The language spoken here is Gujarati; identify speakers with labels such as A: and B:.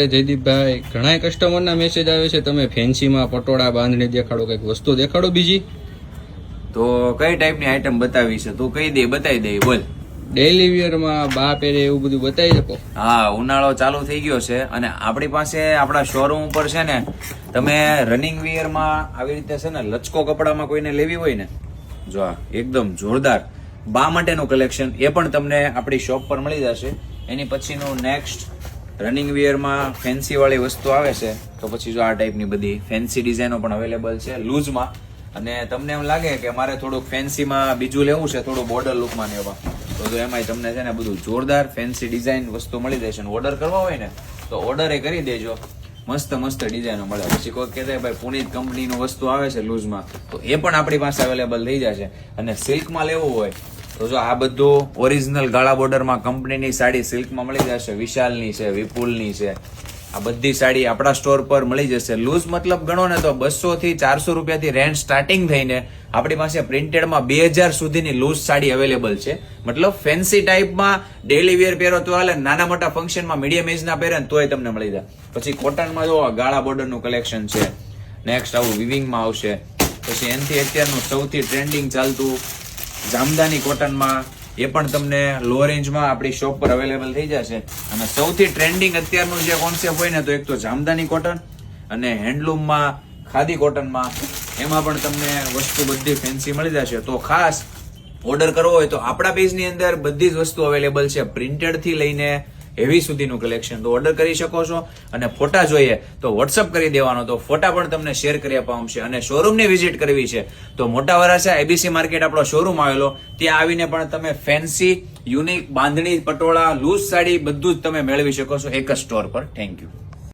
A: જયદીપભાઈ, ઘણા કસ્ટમરના મેસેજ આવે છે તમે ફેન્સીમાં પટોળા બાંધણી દેખાડો, કઈક વસ્તુ દેખાડો બીજી.
B: તો કઈ ટાઈપની આઈટમ બતાવી છે તું કહી દે, બતાવી દે, બોલ.
A: ડેઈલી વેરમાં બા પહેરે એવું બધું બતાવી શકો?
B: હા, ઉનાળો ચાલુ થઈ ગયો છે અને આપણી પાસે આપણા શોરૂમ ઉપર છે ને, તમે રનિંગ વિયરમાં આવી રીતે છે ને લચકો કપડામાં કોઈને લેવી હોય ને, જો આ એકદમ જોરદાર બા માટેનું કલેક્શન એ પણ તમને આપણી શોપ પર મળી જશે. એની પછીનું નેક્સ્ટ રનિંગ વિયરમાં ફેન્સી વાળી વસ્તુ આવે છે, તો પછી જો આ ટાઈપની બધી ફેન્સી ડિઝાઇનો પણ અવેલેબલ છે લૂઝમાં. અને તમને એમ લાગે કે મારે થોડુંક ફેન્સીમાં બીજું લેવું છે, થોડું બોર્ડર લુકમાં ને એવા, તો એમાંય તમને છે ને બધું જોરદાર ફેન્સી ડિઝાઇન વસ્તુ મળી જશે. ઓર્ડર કરવા હોય ને તો ઓર્ડર એ કરી દેજો, મસ્ત મસ્ત ડિઝાઇનો મળે. પછી કોઈ કહેતા ભાઈ પુનીત કંપનીનું વસ્તુ આવે છે લૂઝમાં, તો એ પણ આપણી પાસે અવેલેબલ થઈ જશે. અને સિલ્કમાં લેવું હોય તો જો આ બધું ઓરિજિનલ ગાળા બોર્ડરમાં કંપનીની સાડી સિલ્કમાં મળી જશે. વિશાલની છે, વિપુલની છે, આ બધી સાડી આપણા સ્ટોર પર મળી જશે. લૂઝ મતલબ ગણો ને તો 200 થી 400 રૂપિયાથી રેન્જ સ્ટાર્ટિંગ થઈને આપણી પાસે પ્રિન્ટેડમાં 2000 સુધીની લૂઝ સાડી અવેલેબલ છે. મતલબ ફેન્સી ટાઈપમાં ડેઈલી વેર પહેરો તો હાલે, નાના મોટા ફંક્શનમાં મીડિયમ એજના પહેરે તોય તમને મળી જાય. પછી કોટનમાં જો ગાળા બોર્ડરનું કલેક્શન છે. નેક્સ્ટ આવું વિવિંગમાં આવશે. પછી એનાથી અત્યારનું સૌથી ટ્રેન્ડિંગ ચાલતું જામદાની કોટનમાં, એ પણ તમને લો રેન્જમાં આપણી શોપ પર અવેલેબલ થઈ જશે. અને સૌથી ટ્રેન્ડિંગ અત્યારનું જે કોન્સેપ્ટ હોય ને, તો એક તો જામદાની કોટન અને હેન્ડલૂમમાં ખાદી કોટનમાં, એમાં પણ તમને વસ્તુ બધી ફેન્સી મળી જશે. તો ખાસ ઓર્ડર કરવો હોય તો આપણા પેજની અંદર બધી જ વસ્તુ અવેલેબલ છે, પ્રિન્ટેડ થી લઈને હેવી સુધીનું કલેક્શન. તો ઓર્ડર કરી શકો છો. અને ફોટા જોઈએ તો વોટ્સઅપ કરી દેવાનો, તો ફોટા પણ તમને શેર કરી આપવામાં આવશે. અને શોરૂમની વિઝિટ કરવી છે તો મોટા વરાછા એબીસી માર્કેટ આપણો શોરૂમ આવેલો, ત્યાં આવીને પણ તમે ફેન્સી યુનિક બાંધણી પટોળા લૂઝ સાડી બધું જ તમે મેળવી શકો છો એક જ સ્ટોર પર. Thank you.